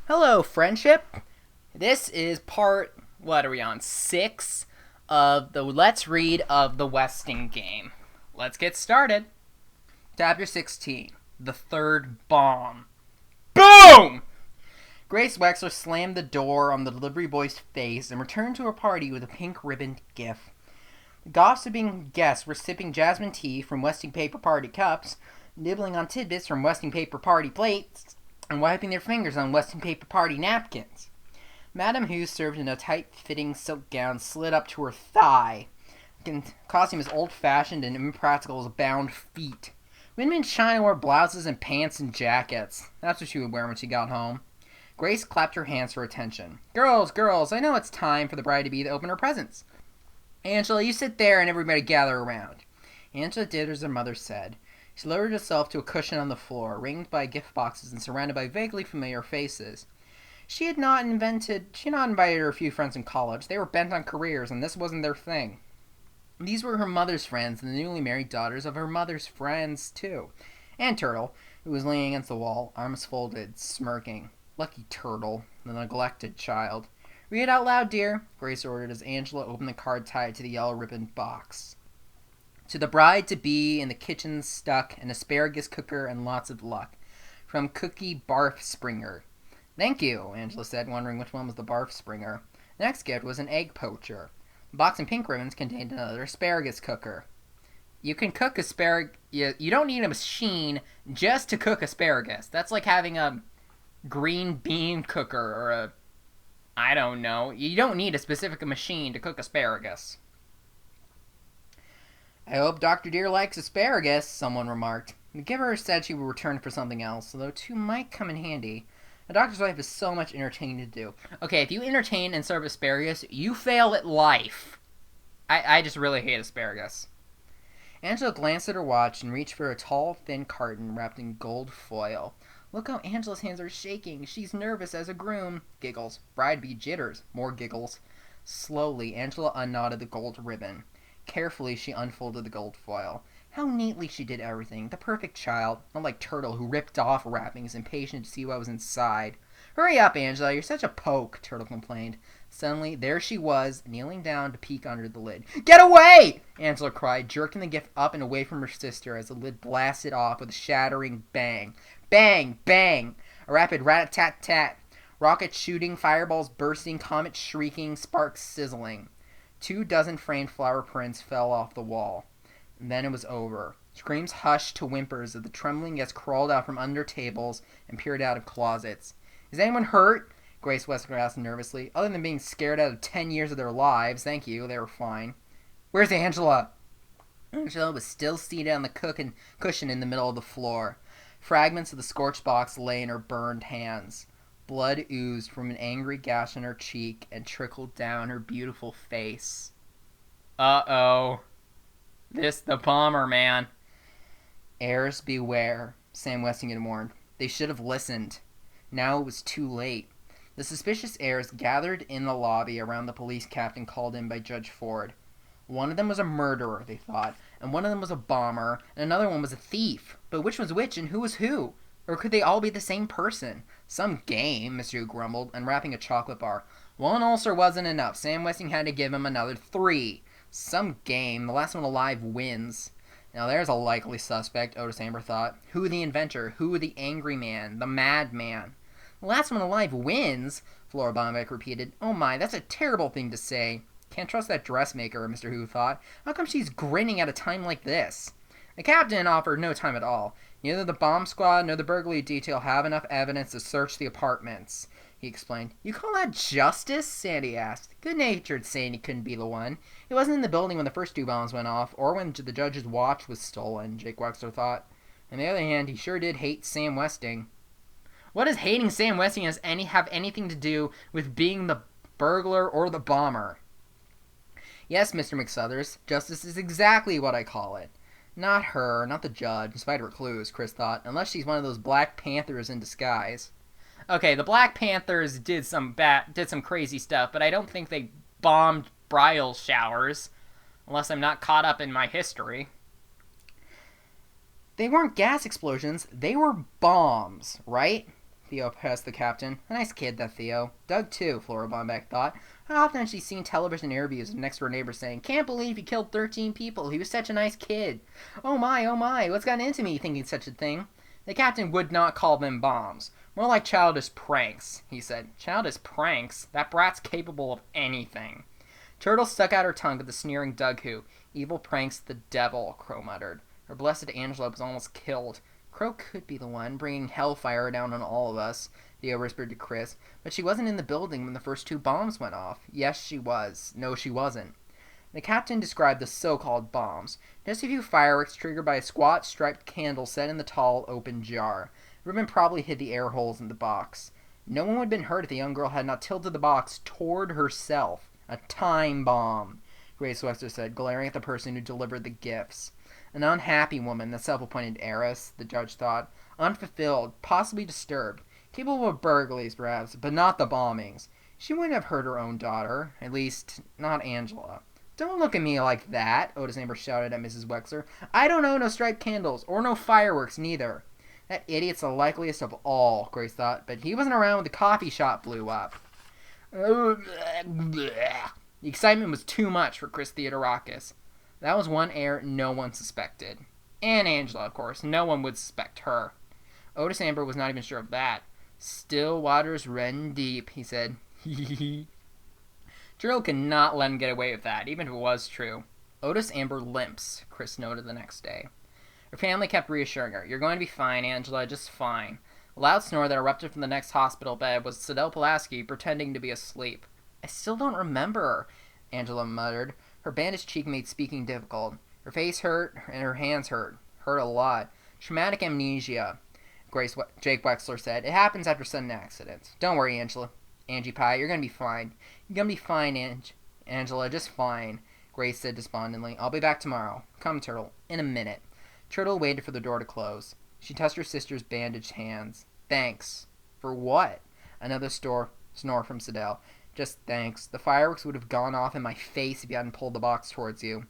Hello, friendship. This is part, what are we on, 6 of the Let's Read of the Westing game. Let's get started. Chapter 16, The Third Bomb. Boom! Grace Wexler slammed the door on the delivery boy's face and returned to her party with a pink ribboned gift. The gossiping guests were sipping jasmine tea from Westing paper party cups, nibbling on tidbits from Westing paper party plates, and wiping their fingers on Westing paper party napkins. Madame Hughes, served in a tight-fitting silk gown, slid up to her thigh. The costume as old-fashioned and impractical as bound feet. Women in China wore blouses and pants and jackets. That's what she would wear when she got home. Grace clapped her hands for attention. Girls, I know it's time for the bride-to-be to open her presents. Angela, you sit there and everybody gather around. Angela did as her mother said. She lowered herself to a cushion on the floor, ringed by gift boxes and surrounded by vaguely familiar faces. She had not invited her few friends in college. They were bent on careers, and this wasn't their thing. These were her mother's friends and the newly married daughters of her mother's friends, too. And Turtle, who was leaning against the wall, arms folded, smirking. Lucky Turtle, the neglected child. Read it out loud, dear, Grace ordered as Angela opened the card tied to the yellow ribbon box. To the bride-to-be in the kitchen stuck an asparagus cooker and lots of luck. From Cookie Barf Springer. Thank you, Angela said, wondering which one was the Barf Springer. The next gift was an egg poacher. The box and pink ribbons contained another asparagus cooker. You can cook asparagus. You don't need a machine just to cook asparagus. That's like having a green bean cooker or a... I don't know. You don't need a specific machine to cook asparagus. I hope Dr. Deer likes asparagus, someone remarked. The giver said she would return for something else, though two might come in handy. A doctor's wife has so much entertaining to do. Okay, if you entertain and serve asparagus, you fail at life. I just really hate asparagus. Angela glanced at her watch and reached for a tall, thin carton wrapped in gold foil. Look how Angela's hands are shaking. She's nervous as a groom. Giggles. Bride-be jitters. More giggles. Slowly, Angela unknotted the gold ribbon. Carefully, she unfolded the gold foil. How neatly she did everything. The perfect child. Not like Turtle, who ripped off wrappings, impatient to see what was inside. Hurry up, Angela. You're such a poke, Turtle complained. Suddenly, there she was, kneeling down to peek under the lid. Get away! Angela cried, jerking the gift up and away from her sister as the lid blasted off with a shattering bang. Bang! Bang! A rapid rat-tat-tat. Rockets shooting, fireballs bursting, comets shrieking, sparks sizzling. 24 framed flower prints fell off the wall. And then it was over. Screams hushed to whimpers as the trembling guests crawled out from under tables and peered out of closets. Is anyone hurt? Grace Westler asked nervously. Other than being scared out of 10 years of their lives, thank you, they were fine. Where's Angela? Angela was still seated on the cushion in the middle of the floor. Fragments of the scorched box lay in her burned hands. Blood oozed from an angry gash on her cheek and trickled down her beautiful face. Uh-oh. This the bomber, man. Heirs beware, Sam Westing had warned. They should have listened. Now it was too late. The suspicious heirs gathered in the lobby around the police captain called in by Judge Ford. One of them was a murderer, they thought, and one of them was a bomber, and another one was a thief. But which was which and who was who? Or could they all be the same person? Some game, Monsieur grumbled, unwrapping a chocolate bar. One ulcer wasn't enough. Sam Westing had to give him another 3. Some game. The last one alive wins. Now there's a likely suspect, Otis Amber thought. Who the inventor? Who the angry man? The madman? The last one alive wins, Flora Bonbeck repeated. Oh my, that's a terrible thing to say. Can't trust that dressmaker, Mr. Who thought. How come she's grinning at a time like this? The captain offered no time at all. Neither the bomb squad nor the burglary detail have enough evidence to search the apartments, he explained. You call that justice? Sandy asked. Good-natured saying he couldn't be the one. He wasn't in the building when the first 2 bombs went off, or when the judge's watch was stolen, Jake Wexler thought. On the other hand, he sure did hate Sam Westing. What does hating Sam Westing have anything to do with being the burglar or the bomber? Yes, Mr. McSuthers, justice is exactly what I call it. Not her, not the judge, in spite of her clues, Chris thought, unless she's one of those Black Panthers in disguise. Okay, the Black Panthers did some crazy stuff, but I don't think they bombed bridal showers, unless I'm not caught up in my history. They weren't gas explosions, they were bombs, right? Theo pressed the captain. A nice kid, that Theo. Doug, too, Flora Bombeck thought. How often had she seen television interviews of next-door neighbors saying, "Can't believe he killed 13 people. He was such a nice kid. Oh my, what's gotten into me thinking such a thing?" The captain would not call them bombs. More like childish pranks, he said. Childish pranks? That brat's capable of anything. Turtle stuck out her tongue at the sneering Doug who. Evil pranks the devil, Crow muttered. Her blessed Angela was almost killed. Crow could be the one, bringing hellfire down on all of us, Theo whispered to Chris. But she wasn't in the building when the first 2 bombs went off. Yes, she was. No, she wasn't. The captain described the so-called bombs. Just a few fireworks triggered by a squat, striped candle set in the tall, open jar. The ribbon probably hid the air holes in the box. No one would have been hurt if the young girl had not tilted the box toward herself. A time bomb, Grace Webster said, glaring at the person who delivered the gifts. An unhappy woman, the self-appointed heiress, the judge thought. Unfulfilled, possibly disturbed. Capable of burglaries, perhaps, but not the bombings. She wouldn't have hurt her own daughter. At least, not Angela. "Don't look at me like that," Otis Amber shouted at Mrs. Wexler. "I don't own no striped candles, or no fireworks, neither." That idiot's the likeliest of all, Grace thought, but he wasn't around when the coffee shop blew up. The excitement was too much for Chris Theodorakis. That was one heir no one suspected. And Angela, of course. No one would suspect her. Otis Amber was not even sure of that. "Still waters run deep," he said. Turtle could not let him get away with that, even if it was true. "Otis Amber limps," Chris noted the next day. Her family kept reassuring her. "You're going to be fine, Angela, just fine." A loud snore that erupted from the next hospital bed was Sidel Pulaski pretending to be asleep. "I still don't remember," Angela muttered. Her bandaged cheek made speaking difficult. Her face hurt, and her hands hurt. Hurt a lot. "Traumatic amnesia," Jake Wexler said. "It happens after sudden accidents. Don't worry, Angela. Angie Pie, you're going to be fine." "You're going to be fine, Angela, just fine," Grace said despondently. "I'll be back tomorrow. Come, Turtle. In a minute." Turtle waited for the door to close. She touched her sister's bandaged hands. "Thanks." "For what?" Another snore from Sidel. "Just thanks. The fireworks would have gone off in my face if you hadn't pulled the box towards you.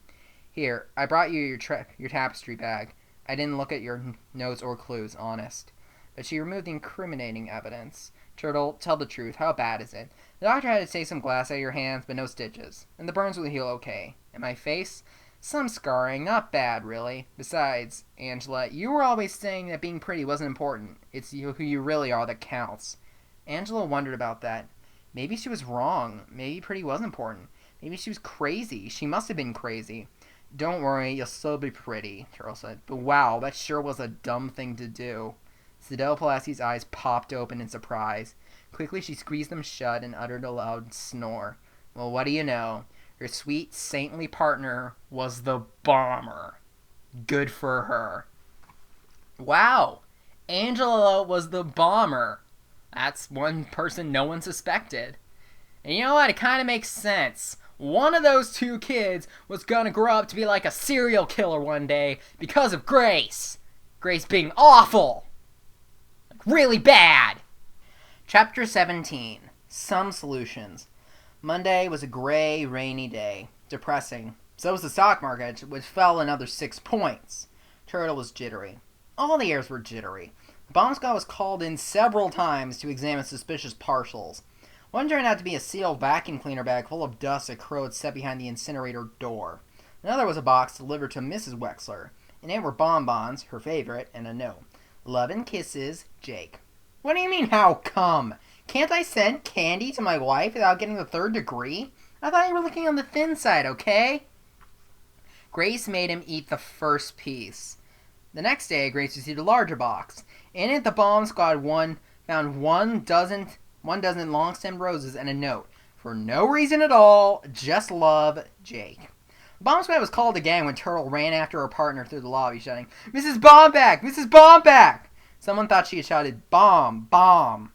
Here, I brought you your tapestry bag. I didn't look at your notes or clues, honest." But she removed the incriminating evidence. "Turtle, tell the truth. How bad is it?" "The doctor had to take some glass out of your hands, but no stitches. And the burns will heal okay. And my face? Some scarring. Not bad, really. Besides, Angela, you were always saying that being pretty wasn't important. It's who you really are that counts." Angela wondered about that. Maybe she was wrong. Maybe pretty was important. Maybe she was crazy. She must have been crazy. "Don't worry, you'll still be pretty," Turtle said. "But wow, that sure was a dumb thing to do." Sidel Pulaski's eyes popped open in surprise. Quickly she squeezed them shut and uttered a loud snore. "Well, what do you know? Her sweet, saintly partner was the bomber. Good for her." Wow! Angela was the bomber. That's one person no one suspected. And you know what? It kind of makes sense. One of those 2 kids was gonna grow up to be like a serial killer one day because of Grace. Grace being awful. Like really bad. Chapter 17. Some Solutions. Monday was a gray, rainy day. Depressing. So was the stock market, which fell another 6 points. Turtle was jittery. All the heirs were jittery. The bomb squad was called in several times to examine suspicious parcels. One turned out to be a sealed vacuum cleaner bag full of dust that Crow had set behind the incinerator door. Another was a box delivered to Mrs. Wexler. In it were bonbons, her favorite, and a note. "Love and kisses, Jake." "What do you mean, how come? Can't I send candy to my wife without getting the 3rd degree? I thought you were looking on the thin side, okay?" Grace made him eat the first piece. The next day, Grace received a larger box. In it, the bomb squad found one dozen long-stemmed roses and a note. "For no reason at all, just love, Jake." The bomb squad was called again when Turtle ran after her partner through the lobby, shouting, "Mrs. Bomback! Mrs. Bomback!" Someone thought she had shouted, "Bomb! Bomb!"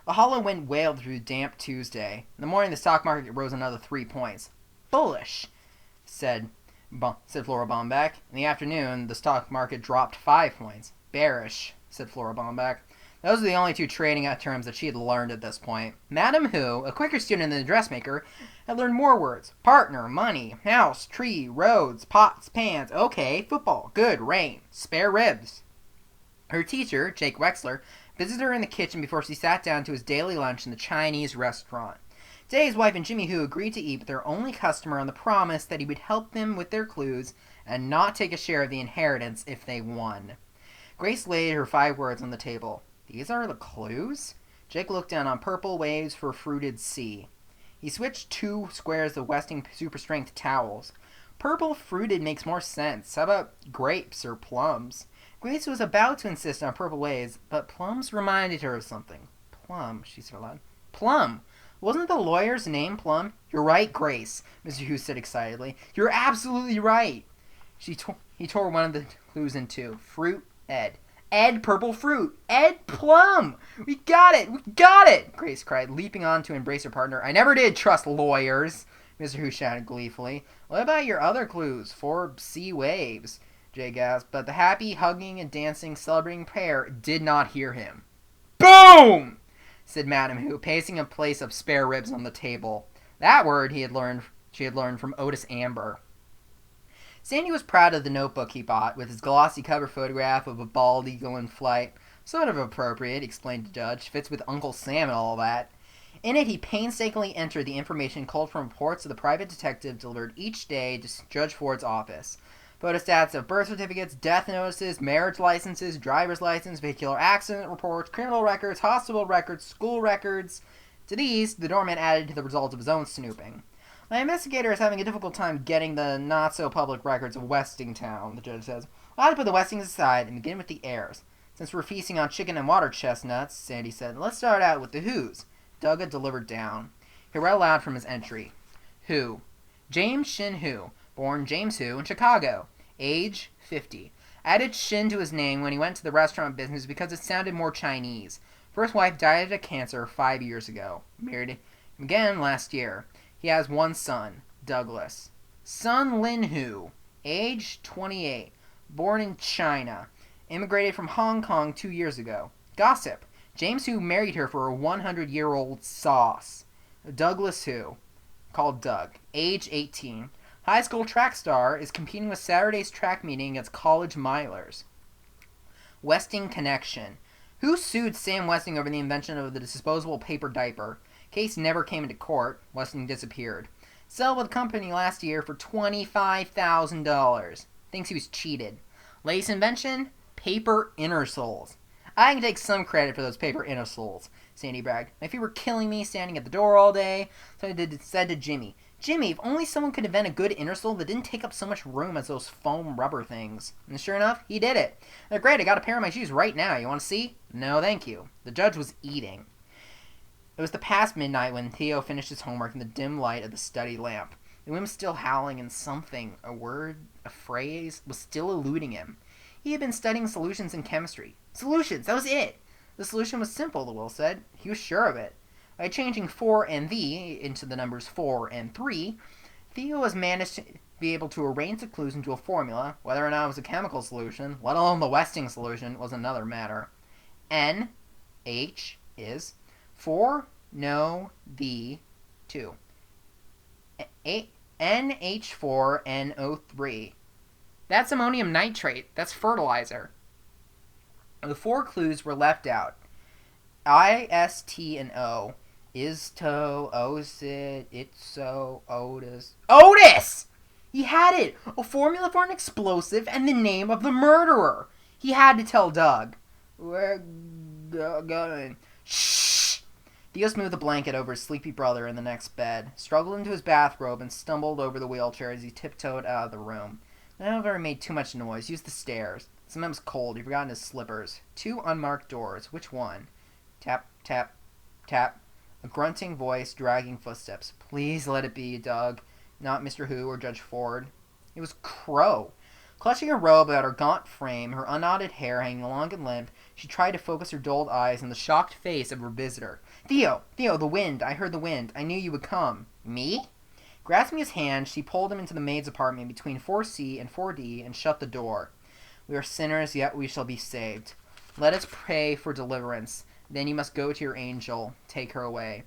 A hollow wind wailed through damp Tuesday. In the morning, the stock market rose another 3 points. "Bullish," said Flora Bomback. In the afternoon, the stock market dropped 5 points. "Bearish," said Flora Bomback. Those were the only 2 trading terms that she had learned at this point. Madam Who, a quicker student than the dressmaker, had learned more words. Partner, money, house, tree, roads, pots, pans, okay, football, good, rain, spare ribs. Her teacher, Jake Wexler, visited her in the kitchen before she sat down to his daily lunch in the Chinese restaurant. Today, his wife and Jimmy Hu agreed to eat with their only customer on the promise that he would help them with their clues and not take a share of the inheritance if they won. Grace laid her 5 words on the table. These are the clues? Jake looked down on purple waves for fruited sea. He switched 2 squares of Westing Super Strength towels. Purple fruited makes more sense. How about grapes or plums? Grace was about to insist on purple waves, but plums reminded her of something. Plum, she said aloud. Plum! Wasn't the lawyer's name Plum? You're right, Grace, Mr. Hu said excitedly. You're absolutely right. He tore one of the clues in 2. Fruit, Ed. Ed, purple fruit. Ed, plum. We got it. We got it, Grace cried, leaping on to embrace her partner. I never did trust lawyers, Mr. Hu shouted gleefully. What about your other clues? 4 sea waves, Jay gasped, but the happy, hugging, and dancing, celebrating pair did not hear him. Boom! Said Madam Hu, pacing a place of spare ribs on the table. That word she had learned from Otis Amber. Sandy was proud of the notebook he bought, with his glossy cover photograph of a bald eagle in flight. Sort of appropriate, explained the judge. Fits with Uncle Sam and all that. In it, he painstakingly entered the information culled from reports of the private detective delivered each day to Judge Ford's office. Photostats of birth certificates, death notices, marriage licenses, driver's license, vehicular accident reports, criminal records, hospital records, school records. To these, the doorman added to the results of his own snooping. My investigator is having a difficult time getting the not-so-public records of Westingtown, the judge says. I'll have to put the Westings aside and begin with the heirs. Since we're feasting on chicken and water chestnuts, Sandy said, let's start out with the Whos. Doug had delivered down. He read aloud from his entry. Hu. James Shin Hu, born James Hu in Chicago. Age, 50. Added Shin to his name when he went to the restaurant business because it sounded more Chinese. First wife died of cancer 5 years ago. Married him again last year. He has 1 son, Douglas. Son Lin Hu. Age, 28. Born in China. Immigrated from Hong Kong 2 years ago. Gossip. James Hu married her for a 100-year-old sauce. Douglas Hu. Called Doug. Age, 18. High school track star, is competing with Saturday's track meeting against college milers. Westing connection. Who sued Sam Westing over the invention of the disposable paper diaper? Case never came into court. Westing disappeared. Settled with the company last year for $25,000. Thinks he was cheated. Latest invention? Paper inner soles. I can take some credit for those paper inner soles, Sandy bragged. My feet were killing me standing at the door all day, so I said to Jimmy, Jimmy, if only someone could invent a good inner sole that didn't take up so much room as those foam rubber things. And sure enough, he did it. Great, I got a pair of my shoes right now. You want to see? No, thank you. The judge was eating. It was past midnight when Theo finished his homework in the dim light of the study lamp. The wind was still howling and something, a word, a phrase, was still eluding him. He had been studying solutions in chemistry. Solutions, that was it! The solution was simple, the will said. He was sure of it. By changing 4 and the into the numbers 4 and 3, Theo has managed to be able to arrange the clues into a formula. Whether or not it was a chemical solution, let alone the Westing solution, was another matter. N, H is 4, no, the 2. NH4NO3. That's ammonium nitrate. That's fertilizer. The 4 clues were left out. I, S, T, and O. Isto, Osid, Itso, Otis. Otis! He had it! A formula for an explosive and the name of the murderer. He had to tell Doug. We're going. Shh! Theo smoothed the blanket over his sleepy brother in the next bed, struggled into his bathrobe, and stumbled over the wheelchair as he tiptoed out of the room. The elevator made too much noise. Used the stairs. Sometimes cold. He forgot his slippers. 2 unmarked doors. Which one? Tap, tap, tap. A grunting voice, dragging footsteps. Please let it be, Doug. Not Mr. Hu or Judge Ford. It was Crow. Clutching her robe about her gaunt frame, her unknotted hair hanging long and limp, she tried to focus her dulled eyes on the shocked face of her visitor. Theo! Theo, the wind! I heard the wind. I knew you would come. Me? Grasping his hand, she pulled him into the maid's apartment between 4C and 4D and shut the door. We are sinners, yet we shall be saved. Let us pray for deliverance. Then you must go to your angel. Take her away.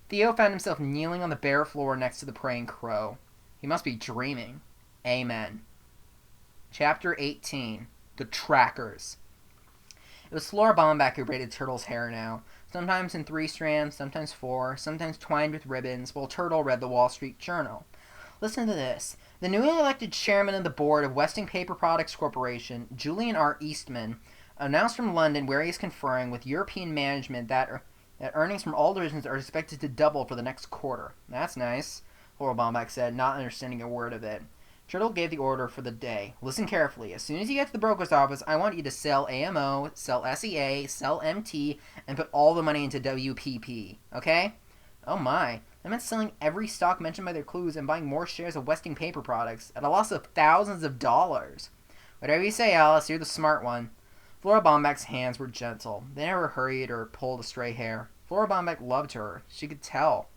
Theo found himself kneeling on the bare floor next to the praying Crow. He must be dreaming. Amen. Chapter 18. The Trackers. It was Flora Bomback who braided Turtle's hair now, sometimes in 3 strands, sometimes 4, sometimes twined with ribbons, while Turtle read the Wall Street Journal. Listen to this. The newly elected chairman of the board of Westing Paper Products Corporation, Julian R. Eastman, announced from London where he is conferring with European management that earnings from all divisions are expected to double for the next quarter. That's nice, Flora Bomback said, not understanding a word of it. Turtle gave the order for the day. Listen carefully. As soon as you get to the broker's office, I want you to sell AMO, sell SEA, sell MT, and put all the money into WPP. Okay? Oh my. That meant selling every stock mentioned by their clues and buying more shares of Westing Paper Products at a loss of thousands of dollars. Whatever you say, Alice, you're the smart one. Flora Bomback's hands were gentle. They never hurried or pulled a stray hair. Flora Bomback loved her. She could tell.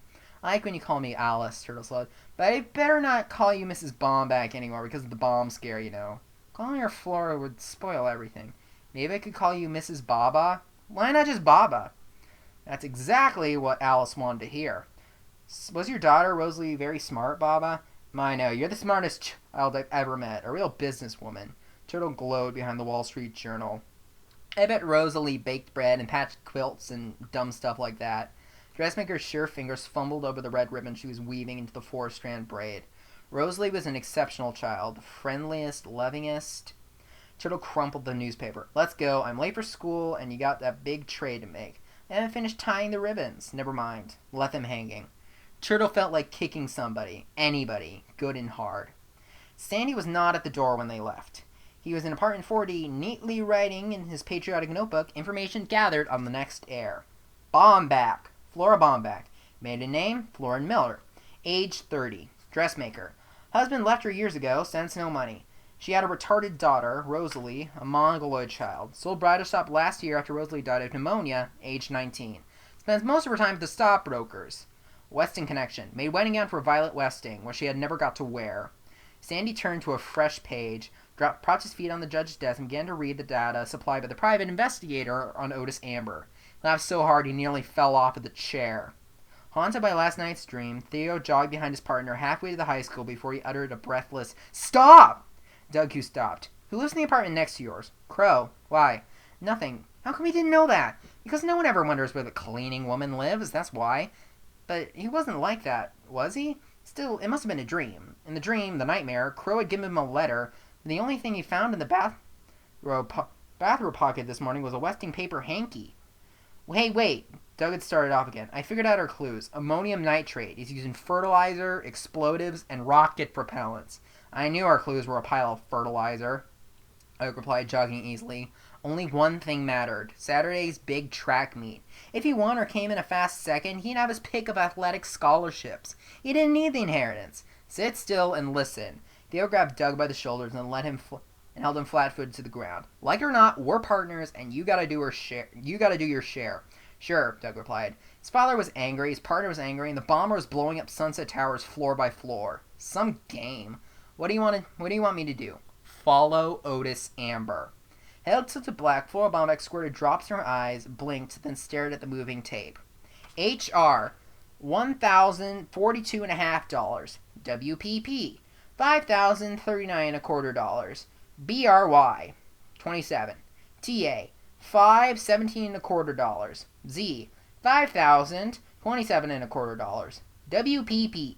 I like when you call me Alice, Turtle said, but I better not call you Mrs. Bomback anymore because of the bomb scare, you know. Calling her Flora would spoil everything. Maybe I could call you Mrs. Baba? Why not just Baba? That's exactly what Alice wanted to hear. Was your daughter, Rosalie, very smart, Baba? My, no, you're the smartest child I've ever met. A real businesswoman. Turtle glowed behind the Wall Street Journal. I bet Rosalie baked bread and patched quilts and dumb stuff like that. Dressmaker's sure fingers fumbled over the red ribbon she was weaving into the 4-strand braid. Rosalie was an exceptional child, the friendliest, lovingest. Turtle crumpled the newspaper. Let's go. I'm late for school, and you got that big tray to make. I haven't finished tying the ribbons. Never mind. Let them hanging. Turtle felt like kicking somebody. Anybody. Good and hard. Sandy was not at the door when they left. He was in apartment 40, neatly writing in his patriotic notebook information gathered on the next heir. Bomback. Flora Bomback. Maiden name, Florin Miller. Age 30. Dressmaker. Husband left her years ago, sends no money. She had a retarded daughter, Rosalie, a mongoloid child. Sold bridal shop last year after Rosalie died of pneumonia, age 19. Spends most of her time at the stockbrokers. Westing connection. Made wedding gown for Violet Westing, where she had never got to wear. Sandy turned to a fresh page, propped his feet on the judge's desk, and began to read the data supplied by the private investigator on Otis Amber. Laughed so hard he nearly fell off of the chair. Haunted by last night's dream, Theo jogged behind his partner halfway to the high school before he uttered a breathless, "Stop!" Doug, who stopped. Who lives in the apartment next to yours? Crow. Why? Nothing. How come he didn't know that? Because no one ever wonders where the cleaning woman lives, that's why. But he wasn't like that, was he? Still, it must have been a dream. In the dream, the nightmare, Crow had given him a letter, and the only thing he found in the bathrobe pocket this morning was a Westing paper hanky. Hey, wait. Doug had started off again. I figured out our clues. Ammonium nitrate is used in fertilizer, explosives, and rocket propellants. I knew our clues were a pile of fertilizer. Oak replied, jogging easily. Only one thing mattered. Saturday's big track meet. If he won or came in a fast second, he'd have his pick of athletic scholarships. He didn't need the inheritance. Sit still and listen. Theo grabbed Doug by the shoulders and held him flat-footed to the ground. Like it or not, we're partners, and you gotta do your share. Sure, Doug replied. His father was angry, his partner was angry, and the bomber was blowing up Sunset Towers floor by floor. Some game. What do you want me to do? Follow Otis Amber. Head tilted black, Flora Bomback squirted drops in her eyes, blinked, then stared at the moving tape. HR, $1,042.50. WPP, $5,039.25. BRY, 27. TA, $517.25. Z, $5,027.25. WPP,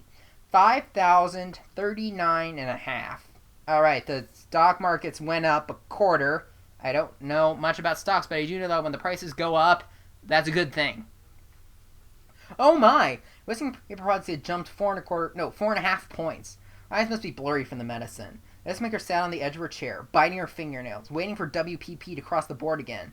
$5,039.50. All right, the stock markets went up a quarter. I don't know much about stocks, but I do know that when the prices go up, that's a good thing. Oh my! Westing Paper Products had jumped 4.5 points. Her eyes must be blurry from the medicine. The dressmaker sat on the edge of her chair, biting her fingernails, waiting for WPP to cross the board again.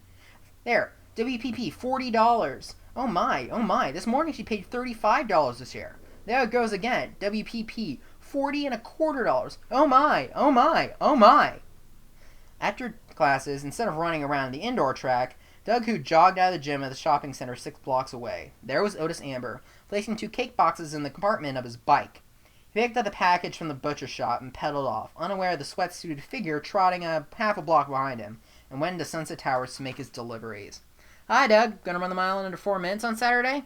There, WPP, $40. Oh my, this morning she paid $35 a share. There it goes again, WPP, $40.25. Oh my. After classes, instead of running around the indoor track, Doug, who jogged out of the gym at the shopping center 6 blocks away. There was Otis Amber, placing 2 cake boxes in the compartment of his bike. He picked up the package from the butcher shop and pedaled off, unaware of the sweat-suited figure trotting half a block behind him, and went into Sunset Towers to make his deliveries. Hi, Doug. Gonna run the mile in under 4 minutes on Saturday?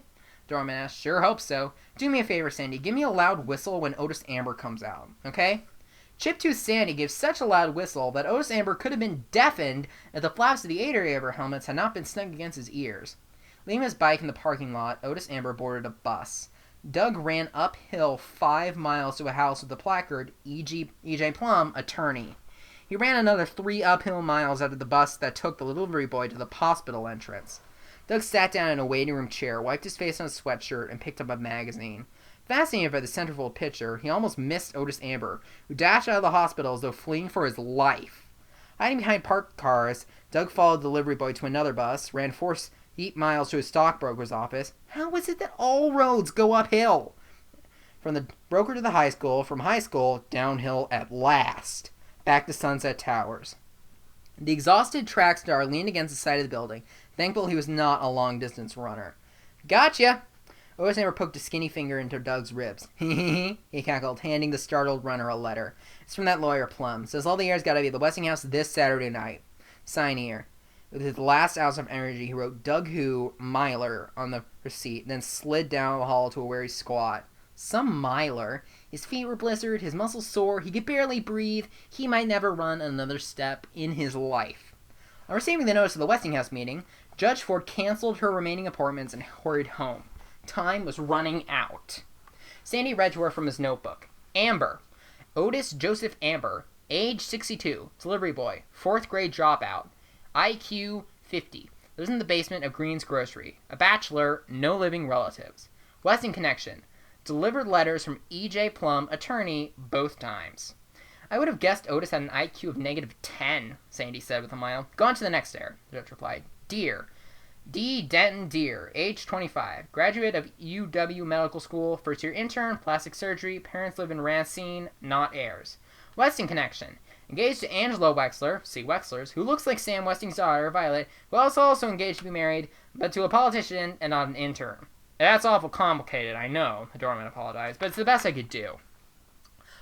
Doorman asked. Sure hope so. Do me a favor, Sandy. Give me a loud whistle when Otis Amber comes out, okay? Chip-Tooth Sandy gave such a loud whistle that Otis Amber could have been deafened if the flaps of the aid area of her helmets had not been snug against his ears. Leaving his bike in the parking lot, Otis Amber boarded a bus. Doug ran uphill 5 miles to a house with the placard, E.J. Plum, attorney. He ran another 3 uphill miles out of the bus that took the delivery boy to the hospital entrance. Doug sat down in a waiting room chair, wiped his face on his sweatshirt, and picked up a magazine. Fascinated by the centerfold picture, he almost missed Otis Amber, who dashed out of the hospital as though fleeing for his life. Hiding behind parked cars, Doug followed the delivery boy to another bus, ran 4 miles to his stockbroker's office. How is it that all roads go uphill? From the broker to the high school, from high school, downhill at last. Back to Sunset Towers. The exhausted track star leaned against the side of the building, thankful he was not a long-distance runner. Gotcha! Otis Amber poked a skinny finger into Doug's ribs. He cackled, handing the startled runner a letter. It's from that lawyer, Plum. Says all the heirs gotta be at the Westinghouse this Saturday night. Sign here. With his last ounce of energy, he wrote Doug Who, Myler, on the receipt, then slid down the hall to where he squat. Some Myler. His feet were blistered, his muscles sore, he could barely breathe. He might never run another step in his life. On receiving the notice of the Westinghouse meeting, Judge Ford canceled her remaining appointments and hurried home. Time was running out. Sandy read to her from his notebook. Amber. Otis Joseph Amber. Age 62. Delivery boy. 4th grade dropout. IQ 50. Lives in the basement of Green's Grocery. A bachelor. No living relatives. Westing connection. Delivered letters from E.J. Plum, attorney, both times. I would have guessed Otis had an IQ of -10, Sandy said with a smile. Go on to the next heir, the judge replied. Deer. D. Denton Deer, age 25, graduate of UW Medical School, first-year intern, plastic surgery, parents live in Racine, not heirs. Westing connection. Engaged to Angela Wexler, see Wexlers, who looks like Sam Westing's daughter, Violet, who is also engaged to be married, but to a politician and not an intern. That's awful complicated, I know, the doorman apologized, but it's the best I could do.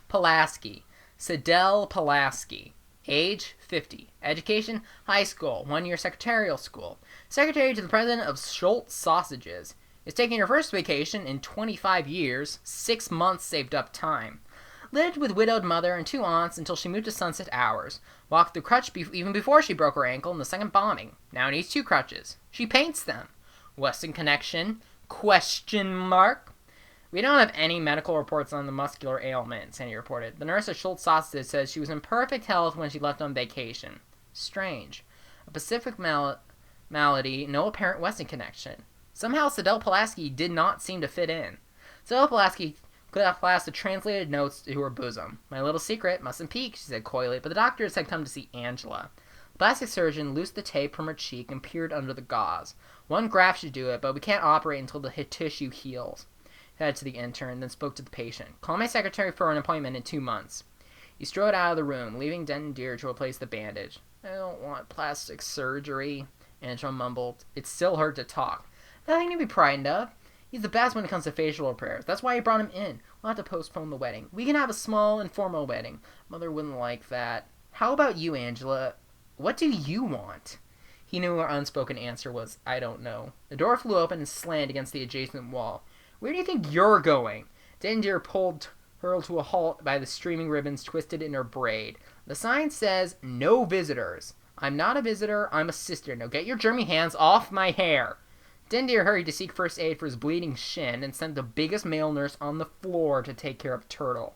Pulaski. Sidel Pulaski. Age 50. Education, high school, 1-year secretarial school. Secretary to the president of Schultz Sausages. Is taking her first vacation in 25 years, 6 months saved up time. Lived with widowed mother and 2 aunts until she moved to Sunset Hours. Walked through crutch even before she broke her ankle in the second bombing. Now needs 2 crutches. She paints them. Weston connection? Question mark? We don't have any medical reports on the muscular ailment, Sandy reported. The nurse at Schultz Sausages says she was in perfect health when she left on vacation. Strange. A Pacific malady, no apparent Weston connection. Somehow Sidel Pulaski did not seem to fit in. Sidel Pulaski clasped the translated notes to her bosom. My little secret, mustn't peek, she said coyly, but the doctors had come to see Angela. The plastic surgeon loosed the tape from her cheek and peered under the gauze. 1 graft should do it, but we can't operate until the tissue heals. Head to the intern, then spoke to the patient. Call my secretary for an appointment in 2 months. He strode out of the room, leaving Denton Deer to replace the bandage. I don't want plastic surgery, Angela mumbled. It still hurt to talk. Nothing to be frightened of. He's the best when it comes to facial repairs. That's why I brought him in. We'll have to postpone the wedding. We can have a small, informal wedding. Mother wouldn't like that. How about you, Angela? What do you want? He knew her unspoken answer was, I don't know. The door flew open and slammed against the adjacent wall. Where do you think you're going? Denton Deer pulled her to a halt by the streaming ribbons twisted in her braid. The sign says, no visitors. I'm not a visitor, I'm a sister. Now get your germy hands off my hair. Denton Deer hurried to seek first aid for his bleeding shin and sent the biggest male nurse on the floor to take care of Turtle.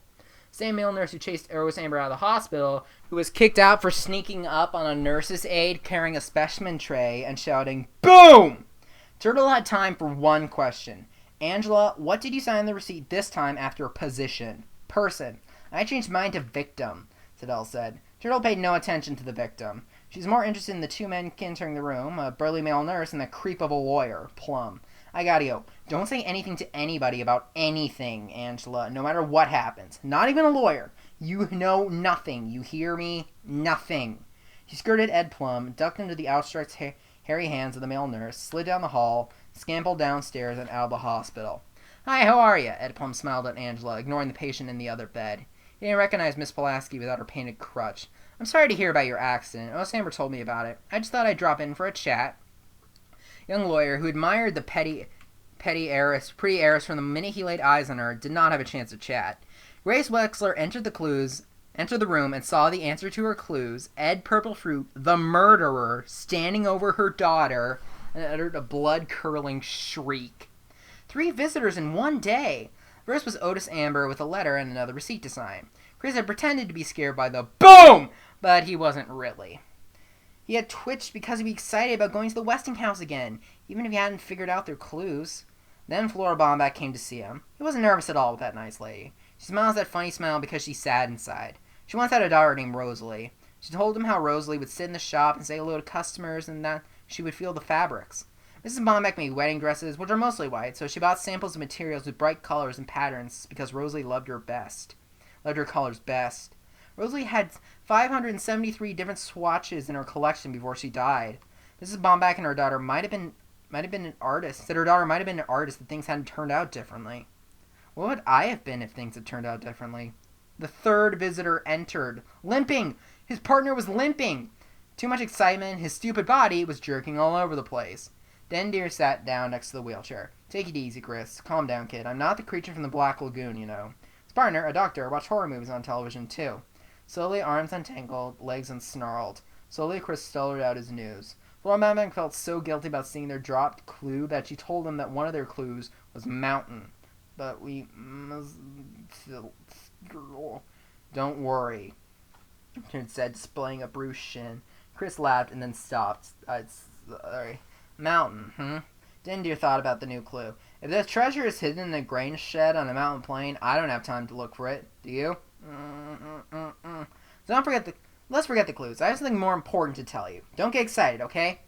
Same male nurse who chased Otis Amber out of the hospital, who was kicked out for sneaking up on a nurse's aide carrying a specimen tray and shouting, Boom! Turtle had time for 1 question. Angela, what did you sign on the receipt this time after position? Person. I changed mine to victim, Sidel said. Turtle paid no attention to the victim. She's more interested in the 2 men entering the room, a burly male nurse and the creep of a lawyer, Plum. I gotta go. Don't say anything to anybody about anything, Angela, no matter what happens. Not even a lawyer. You know nothing. You hear me? Nothing. She skirted Ed Plum, ducked into the outstretched hairy hands of the male nurse, slid down the hall, scampered downstairs and out of the hospital. Hi, how are you? Ed Plum smiled at Angela, ignoring the patient in the other bed. He didn't recognize Miss Pulaski without her painted crutch. I'm sorry to hear about your accident. Otis Amber told me about it. I just thought I'd drop in for a chat. Young lawyer, who admired the pretty heiress from the minute he laid eyes on her, did not have a chance to chat. Grace Wexler entered the clues entered the room and saw the answer to her clues, Ed Purplefruit, the murderer, standing over her daughter, and uttered a blood-curdling shriek. 3 visitors in one day! First was Otis Amber with a letter and another receipt to sign. Chris had pretended to be scared by the BOOM! But he wasn't really. He had twitched because he'd be excited about going to the Westinghouse again, even if he hadn't figured out their clues. Then Flora Bomback came to see him. He wasn't nervous at all with that nice lady. She smiles that funny smile because she's sad inside. She once had a daughter named Rosalie. She told him how Rosalie would sit in the shop and say hello to customers and that she would feel the fabrics. Mrs. Bomback made wedding dresses, which are mostly white, so she bought samples of materials with bright colors and patterns because Rosalie loved her colors best. Rosalie had 573 different swatches in her collection before she died. Mrs. Bomback and her daughter might have been an artist. Said her daughter might have been an artist if things hadn't turned out differently. What would I have been if things had turned out differently? The 3rd visitor entered, limping. His partner was limping. Too much excitement, his stupid body was jerking all over the place. Deer sat down next to the wheelchair. Take it easy, Chris. Calm down, kid. I'm not the creature from the Black Lagoon, you know. His partner, a doctor, watched horror movies on television, too. Slowly, arms untangled, legs unsnarled. Slowly, Chris stuttered out his news. Flora Bomback felt so guilty about seeing their dropped clue that she told him that one of their clues was mountain. But we must... Don't worry, Richard said, displaying a bruised shin. Chris laughed and then stopped. Sorry. Mountain, Deer thought about the new clue. If the treasure is hidden in a grain shed on a mountain plain, I don't have time to look for it. Do you? So let's forget the clues. I have something more important to tell you. Don't get excited, okay?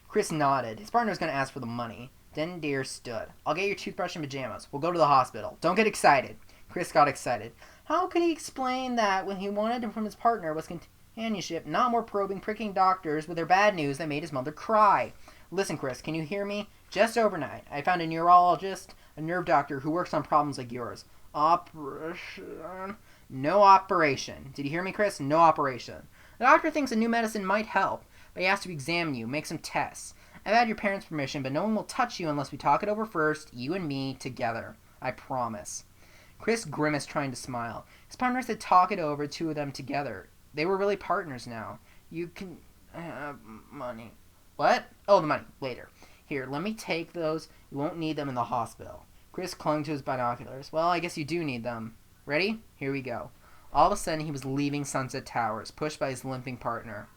Chris nodded. His partner was going to ask for the money. Deer stood. I'll get your toothbrush and pajamas. We'll go to the hospital. Don't get excited. Chris got excited. How could he explain that when he wanted from his partner was companionship, not more probing, pricking doctors with their bad news that made his mother cry? Listen, Chris, can you hear me? Just overnight, I found a neurologist, a nerve doctor who works on problems like yours. Operation? No operation. Did you hear me, Chris? No operation. The doctor thinks a new medicine might help, but he has to examine you, make some tests. I've had your parents' permission, but no one will touch you unless we talk it over first, you and me, together. I promise. Chris grimaced, trying to smile. His partner said talk it over, 2 of them together. They were really partners now. You can have money. What? Oh, the money. Later. Here, let me take those. You won't need them in the hospital. Chris clung to his binoculars. Well, I guess you do need them. Ready? Here we go. All of a sudden, he was leaving Sunset Towers, pushed by his limping partner.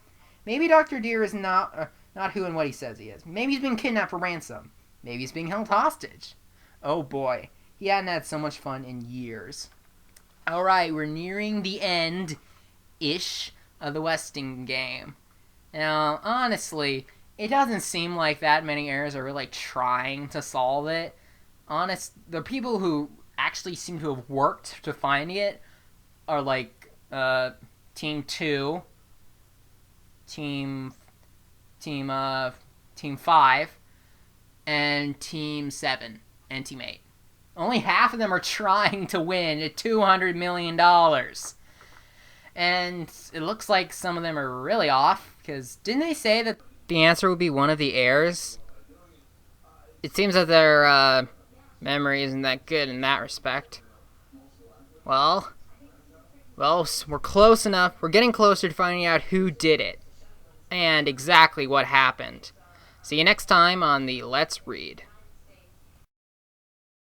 Maybe Dr. Deer is not who and what he says he is. Maybe he's been kidnapped for ransom. Maybe he's being held hostage. Oh boy, he hadn't had so much fun in years. Alright, we're nearing the end-ish of the Westing game. Now, honestly, it doesn't seem like that many heirs are really trying to solve it. The people who actually seem to have worked to find it are like Team 2, Team 5, and Team 7, and Team 8. Only half of them are trying to win $200 million. And it looks like some of them are really off, because didn't they say that the answer would be one of the heirs? It seems that their memory isn't that good in that respect. Well, we're close enough. We're getting closer to finding out who did it and exactly what happened. See you next time on the Let's Read.